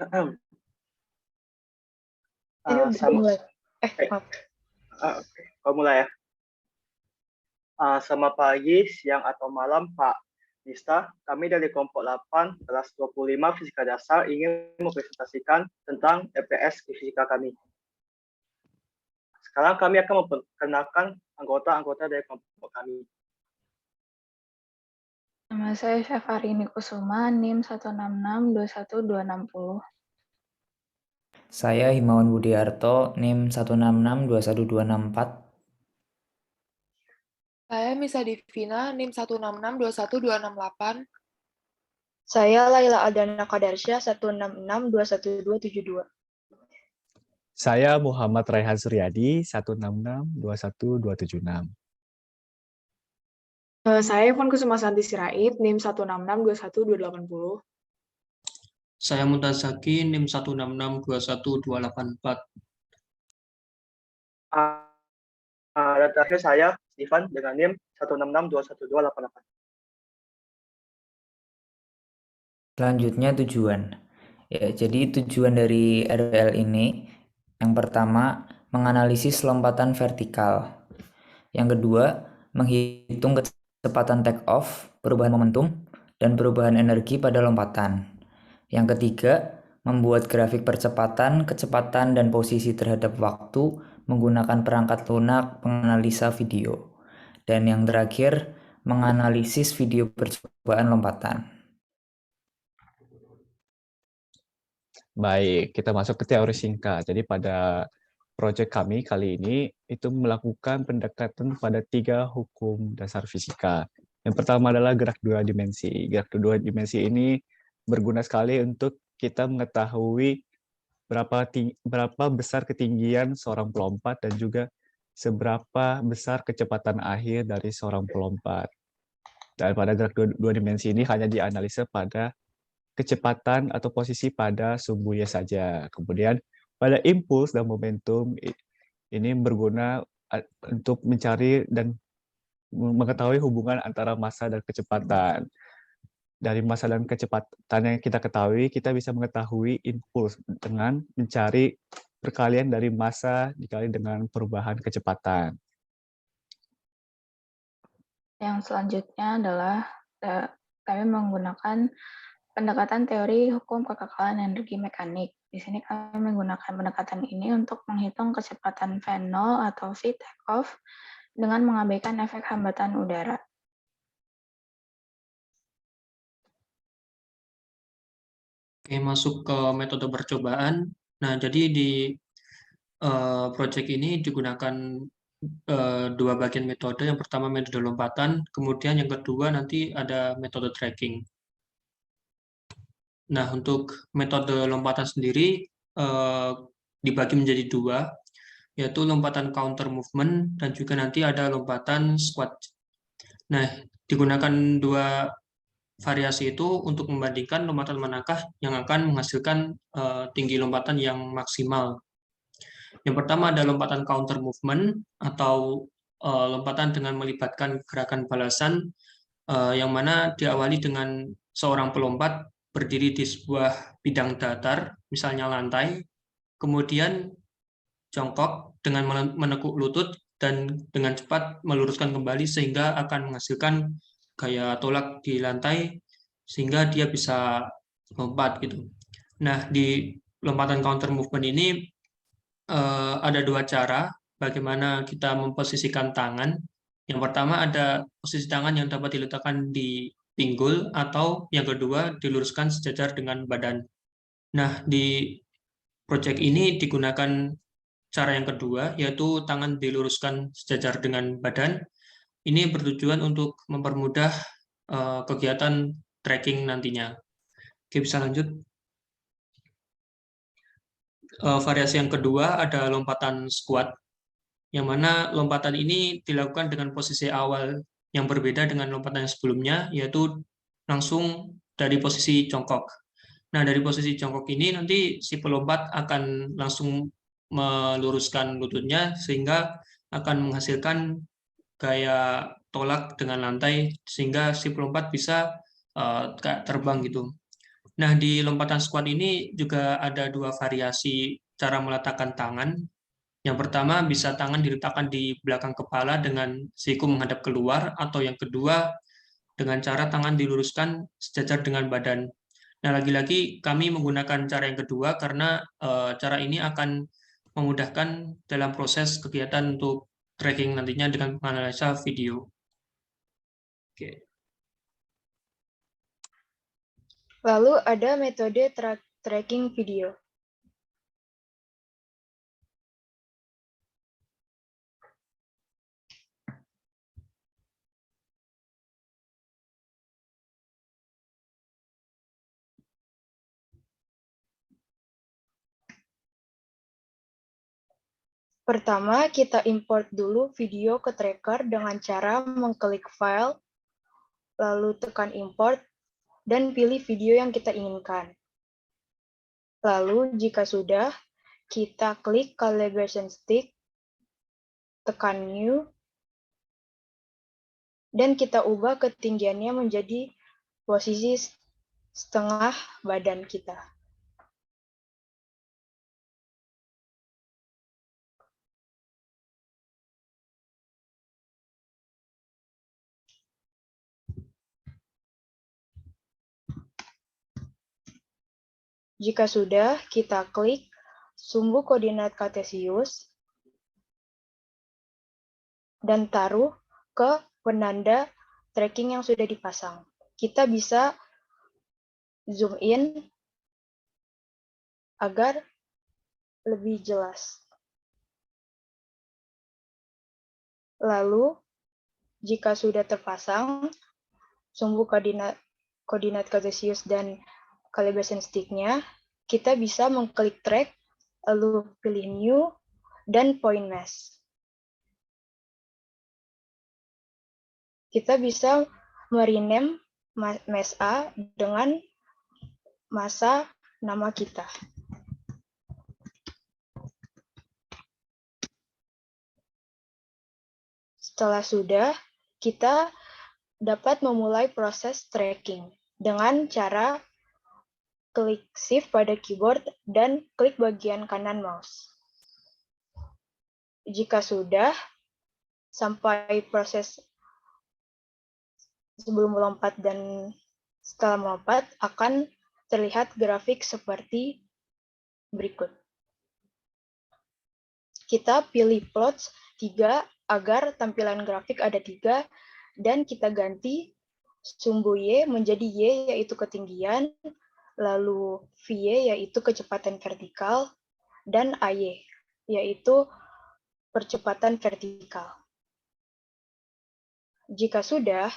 Ini udah Sama, mulai. Maaf. Oke. Kau mulai ya. Selamat pagi, siang, atau malam, Pak Nista. Kami dari kelompok 8, kelas 25 Fisika Dasar ingin mempresentasikan tentang EPS Fisika kami. Sekarang kami akan memperkenalkan anggota-anggota dari kelompok kami. Nama saya Syafarini Kusuma, NIM 166-21260. Saya Himawan Budiarto, NIM 166-21264. Saya Misa Divina, NIM 166-21268. Saya Laila Adana Kadarsyah, 166-21272. Saya Muhammad Raihan Suryadi, 166-21276. Saya Ivon Kusuma Santi Sirait, NIM 166-21280. Saya Mumtaz Zaki, NIM 166-21284. Dan terakhir saya, Stefan, dengan NIM 166-21288. Selanjutnya tujuan. Ya, jadi tujuan dari RWL ini, yang pertama, menganalisis lompatan vertikal. Yang kedua, menghitung kecepatan take off, perubahan momentum, dan perubahan energi pada lompatan. Yang ketiga, membuat grafik percepatan, kecepatan, dan posisi terhadap waktu menggunakan perangkat lunak penganalisa video. Dan yang terakhir, menganalisis video percobaan lompatan. Baik, kita masuk ke teori singkat. Jadi pada proyek kami kali ini itu melakukan pendekatan pada 3 hukum dasar fisika. Yang pertama adalah gerak 2 dimensi. Gerak 2 dimensi ini berguna sekali untuk kita mengetahui berapa besar ketinggian seorang pelompat dan juga seberapa besar kecepatan akhir dari seorang pelompat. Dan pada gerak 2 dimensi ini hanya dianalisa pada kecepatan atau posisi pada sumbunya saja. Kemudian pada impuls dan momentum ini berguna untuk mencari dan mengetahui hubungan antara massa dan kecepatan. Dari massa dan kecepatan yang kita ketahui, kita bisa mengetahui impuls dengan mencari perkalian dari massa dikali dengan perubahan kecepatan. Yang selanjutnya adalah kami menggunakan pendekatan teori hukum kekekalan energi mekanik. Di sini kami menggunakan pendekatan ini untuk menghitung kecepatan V0 atau V takeoff dengan mengabaikan efek hambatan udara. Oke, masuk ke metode percobaan. Nah, jadi di proyek ini digunakan 2 bagian metode. Yang pertama metode lompatan, kemudian yang kedua nanti ada metode tracking. Nah, untuk metode lompatan sendiri dibagi menjadi 2, yaitu lompatan counter movement dan juga nanti ada lompatan squat. Nah, digunakan 2 variasi itu untuk membandingkan lompatan manakah yang akan menghasilkan tinggi lompatan yang maksimal. Yang pertama ada lompatan counter movement atau lompatan dengan melibatkan gerakan balasan yang mana diawali dengan seorang pelompat berdiri di sebuah bidang datar, misalnya lantai, kemudian jongkok dengan menekuk lutut dan dengan cepat meluruskan kembali sehingga akan menghasilkan gaya tolak di lantai sehingga dia bisa lompat gitu. Nah, di lompatan counter movement ini ada 2 cara bagaimana kita memposisikan tangan. Yang pertama ada posisi tangan yang dapat diletakkan di pinggul atau yang kedua diluruskan sejajar dengan badan. Nah, di proyek ini digunakan cara yang kedua, yaitu tangan diluruskan sejajar dengan badan. Ini bertujuan untuk mempermudah kegiatan tracking nantinya. Oke, bisa lanjut. Variasi yang kedua ada lompatan squat, yang mana lompatan ini dilakukan dengan posisi awal yang berbeda dengan lompatan yang sebelumnya, yaitu langsung dari posisi jongkok. Nah, dari posisi jongkok ini nanti si pelompat akan langsung meluruskan lututnya sehingga akan menghasilkan gaya tolak dengan lantai sehingga si pelompat bisa terbang gitu. Nah, di lompatan squat ini juga ada dua variasi cara meletakkan tangan. Yang pertama, bisa tangan diletakkan di belakang kepala dengan siku menghadap keluar, atau yang kedua, dengan cara tangan diluruskan sejajar dengan badan. Nah, lagi-lagi kami menggunakan cara yang kedua karena cara ini akan memudahkan dalam proses kegiatan untuk tracking nantinya dengan menganalisa video. Oke. Lalu ada metode tracking video. Pertama, kita import dulu video ke tracker dengan cara mengklik file, lalu tekan import, dan pilih video yang kita inginkan. Lalu, jika sudah, kita klik calibration stick, tekan new, dan kita ubah ketinggiannya menjadi posisi setengah badan kita. Jika sudah, kita klik sumbu koordinat kartesius dan taruh ke penanda tracking yang sudah dipasang. Kita bisa zoom in agar lebih jelas. Lalu, jika sudah terpasang sumbu koordinat kartesius dan calibration stick-nya, kita bisa mengklik track, lalu pilih new, dan point mass. Kita bisa merename mass A dengan masa nama kita. Setelah sudah, kita dapat memulai proses tracking dengan cara klik Shift pada keyboard dan klik bagian kanan mouse. Jika sudah, sampai proses sebelum melompat dan setelah melompat akan terlihat grafik seperti berikut. Kita pilih plots 3 agar tampilan grafik ada 3 dan kita ganti sumbu Y menjadi Y yaitu ketinggian, lalu VY yaitu kecepatan vertikal, dan AY yaitu percepatan vertikal. Jika sudah,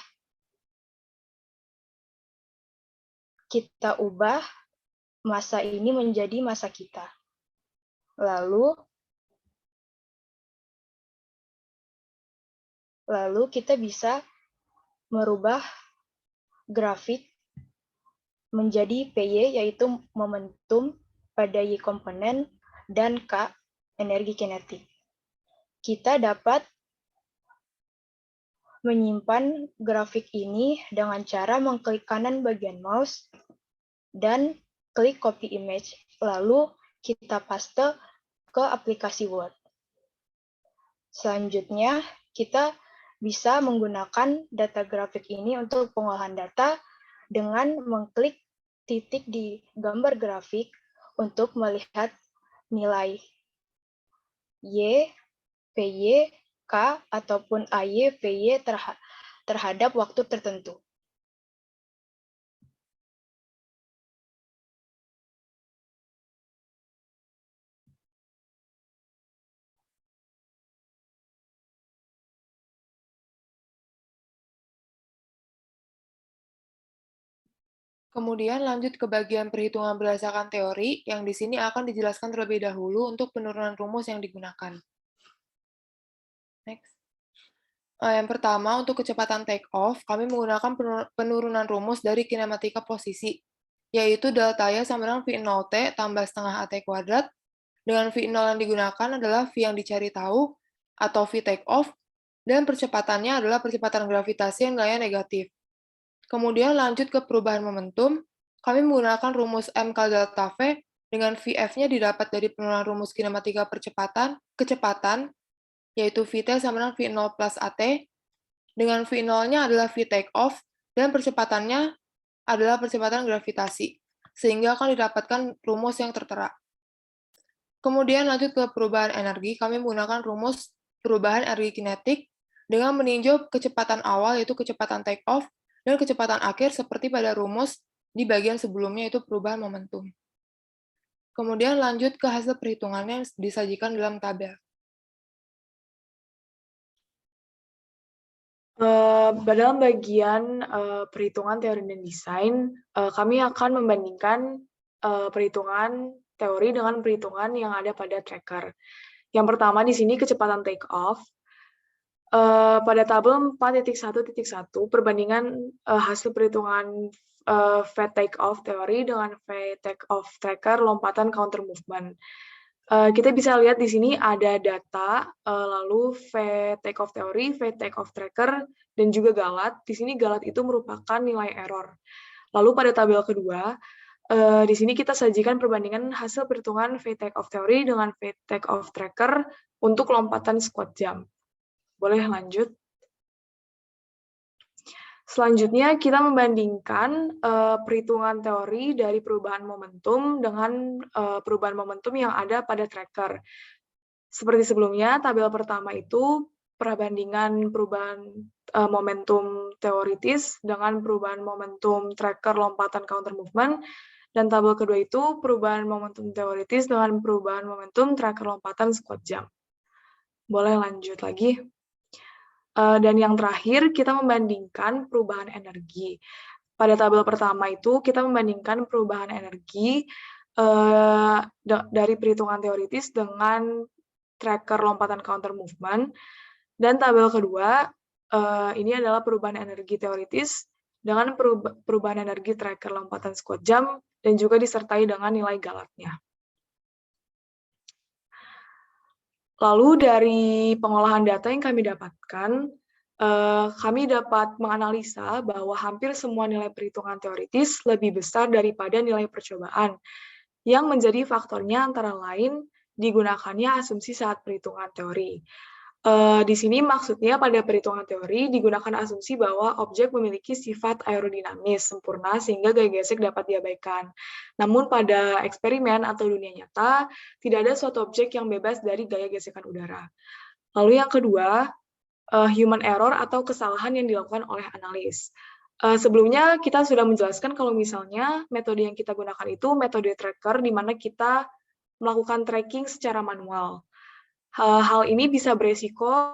kita ubah masa ini menjadi masa kita. Lalu kita bisa merubah grafik menjadi PY yaitu momentum pada Y komponen dan K energi kinetik. Kita dapat menyimpan grafik ini dengan cara mengklik kanan bagian mouse dan klik copy image, lalu kita paste ke aplikasi Word. Selanjutnya, kita bisa menggunakan data grafik ini untuk pengolahan data dengan mengklik titik di gambar grafik untuk melihat nilai Y, PY, K, ataupun AY, VY terhadap waktu tertentu. Kemudian lanjut ke bagian perhitungan berdasarkan teori, yang di sini akan dijelaskan terlebih dahulu untuk penurunan rumus yang digunakan. Next. Yang pertama, untuk kecepatan take off, kami menggunakan penurunan rumus dari kinematika posisi, yaitu delta Y sama dengan V0T tambah setengah AT kuadrat, dengan V0 yang digunakan adalah V yang dicari tahu, atau V take off, dan percepatannya adalah percepatan gravitasi yang nilainya negatif. Kemudian lanjut ke perubahan momentum, kami menggunakan rumus MK delta V dengan VF-nya didapat dari penurunan rumus kinematika kecepatan, yaitu Vt sama dengan V0 plus AT, dengan V0-nya adalah V take off, dan percepatannya adalah percepatan gravitasi, sehingga akan didapatkan rumus yang tertera. Kemudian lanjut ke perubahan energi, kami menggunakan rumus perubahan energi kinetik dengan meninjau kecepatan awal, yaitu kecepatan take off, dan kecepatan akhir seperti pada rumus di bagian sebelumnya, yaitu perubahan momentum. Kemudian lanjut ke hasil perhitungannya yang disajikan dalam tabel. Dalam bagian perhitungan teori dan desain, kami akan membandingkan perhitungan teori dengan perhitungan yang ada pada tracker. Yang pertama di sini kecepatan take off. Pada tabel 4.1.1 perbandingan hasil perhitungan V take off teori dengan V take off tracker lompatan counter movement. Kita bisa lihat di sini ada data, lalu V take off teori, V take off tracker, dan juga galat. Di sini galat itu merupakan nilai error. Lalu pada tabel kedua, di sini kita sajikan perbandingan hasil perhitungan V take off teori dengan V take off tracker untuk lompatan squat jump. Boleh lanjut. Selanjutnya kita membandingkan perhitungan teori dari perubahan momentum dengan perubahan momentum yang ada pada tracker. Seperti sebelumnya, tabel pertama itu perbandingan perubahan momentum teoritis dengan perubahan momentum tracker lompatan counter movement, dan tabel kedua itu perubahan momentum teoritis dengan perubahan momentum tracker lompatan squat jump. Boleh lanjut lagi. Dan yang terakhir, kita membandingkan perubahan energi. Pada tabel pertama itu, kita membandingkan perubahan energi dari perhitungan teoritis dengan tracker lompatan counter movement. Dan tabel kedua, ini adalah perubahan energi teoritis dengan perubahan energi tracker lompatan squat jump, dan juga disertai dengan nilai galatnya. Lalu dari pengolahan data yang kami dapatkan, kami dapat menganalisa bahwa hampir semua nilai perhitungan teoritis lebih besar daripada nilai percobaan, yang menjadi faktornya antara lain digunakannya asumsi saat perhitungan teori. Di sini maksudnya pada perhitungan teori digunakan asumsi bahwa objek memiliki sifat aerodinamis sempurna sehingga gaya gesek dapat diabaikan. Namun pada eksperimen atau dunia nyata, tidak ada suatu objek yang bebas dari gaya gesekan udara. Lalu yang kedua, human error atau kesalahan yang dilakukan oleh analis. Sebelumnya kita sudah menjelaskan kalau misalnya metode yang kita gunakan itu metode tracker di mana kita melakukan tracking secara manual. Hal ini bisa beresiko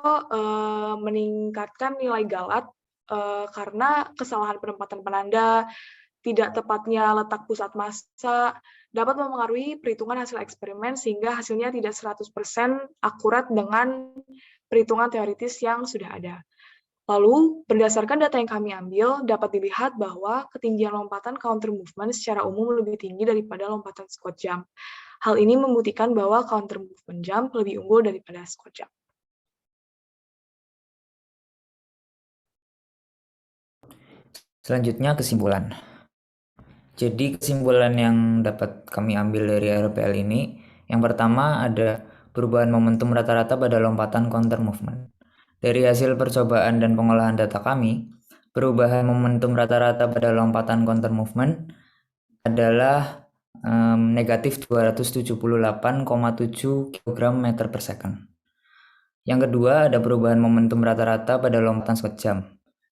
meningkatkan nilai galat karena kesalahan penempatan penanda, tidak tepatnya letak pusat massa, dapat mempengaruhi perhitungan hasil eksperimen sehingga hasilnya tidak 100% akurat dengan perhitungan teoritis yang sudah ada. Lalu, berdasarkan data yang kami ambil, dapat dilihat bahwa ketinggian lompatan counter movement secara umum lebih tinggi daripada lompatan squat jump. Hal ini membuktikan bahwa counter movement jump lebih unggul daripada squat jump. Selanjutnya kesimpulan. Jadi kesimpulan yang dapat kami ambil dari RPL ini, yang pertama ada perubahan momentum rata-rata pada lompatan counter movement. Dari hasil percobaan dan pengolahan data kami, perubahan momentum rata-rata pada lompatan counter movement adalah negatif 278,7 kg meter per second. Yang kedua, ada perubahan momentum rata-rata pada lompatan squat jump.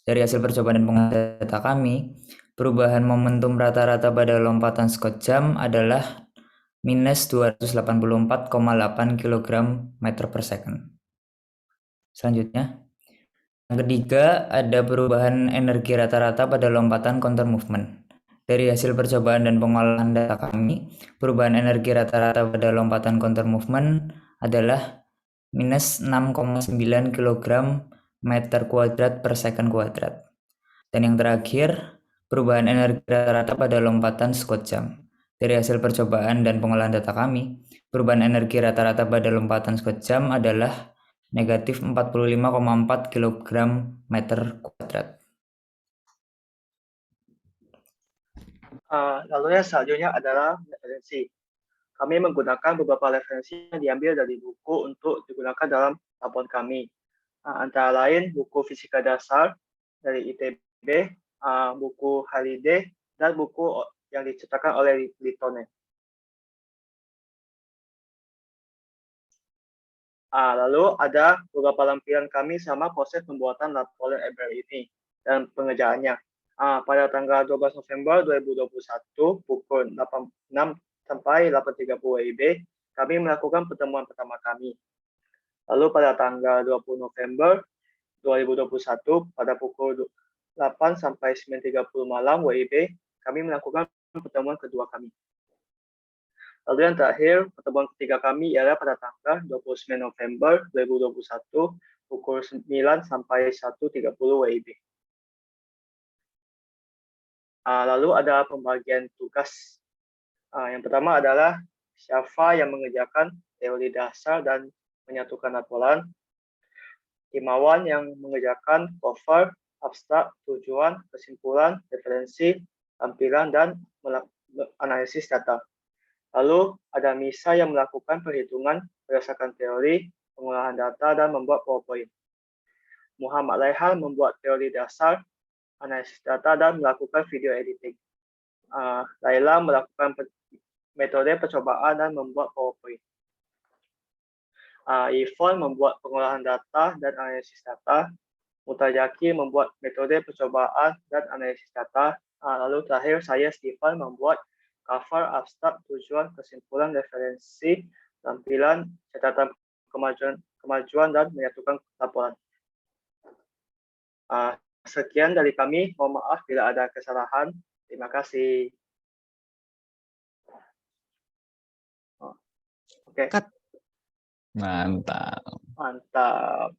Dari hasil percobaan dan pengolahan data kami, perubahan momentum rata-rata pada lompatan squat jump adalah minus 284,8 kg meter per second. Selanjutnya, yang ketiga ada perubahan energi rata-rata pada lompatan counter movement. Dari hasil percobaan dan pengolahan data kami, perubahan energi rata-rata pada lompatan counter movement adalah minus 6,9 kg meter kuadrat per second kuadrat. Dan yang terakhir, perubahan energi rata-rata pada lompatan squat jump. Dari hasil percobaan dan pengolahan data kami, perubahan energi rata-rata pada lompatan squat jump adalah negatif 45,4 kg meter kuadrat. Lalu yang selanjutnya adalah referensi. Kami menggunakan beberapa referensi yang diambil dari buku untuk digunakan dalam laporan kami. Antara lain buku Fisika Dasar dari ITB, buku Halliday, dan buku yang diciptakan oleh Littonen. Lalu ada beberapa lampiran kami sama proses pembuatan laporan EBR ini dan pengerjaannya. Pada tanggal 12 November 2021 pukul 6 sampai 8.30 WIB, kami melakukan pertemuan pertama kami. Lalu pada tanggal 20 November 2021 pada pukul 8 sampai 9.30 malam WIB, kami melakukan pertemuan kedua kami. Lalu yang terakhir, pertemuan ketiga kami ialah pada tanggal 29 November 2021 pukul 9 sampai 1.30 WIB. Lalu ada pembagian tugas. Yang pertama adalah siapa yang mengerjakan teori dasar dan menyatukan laporan. Himawan yang mengerjakan cover, abstrak, tujuan, kesimpulan, referensi, tampilan, dan analisis data. Lalu ada Misa yang melakukan perhitungan berdasarkan teori, pengolahan data, dan membuat PowerPoint. Muhammad Laihan membuat teori dasar, analisis data, dan melakukan video editing. Laila melakukan metode percobaan dan membuat PowerPoint. Yvonne membuat pengolahan data dan analisis data. Mutajaki membuat metode percobaan dan analisis data. Lalu terakhir saya, Stephen, membuat cover, abstrak, tujuan, kesimpulan, referensi, tampilan, catatan kemajuan, dan menyatukan laporan. Sekian dari kami. Mohon maaf bila ada kesalahan. Terima kasih. Oke. Mantap. Mantap.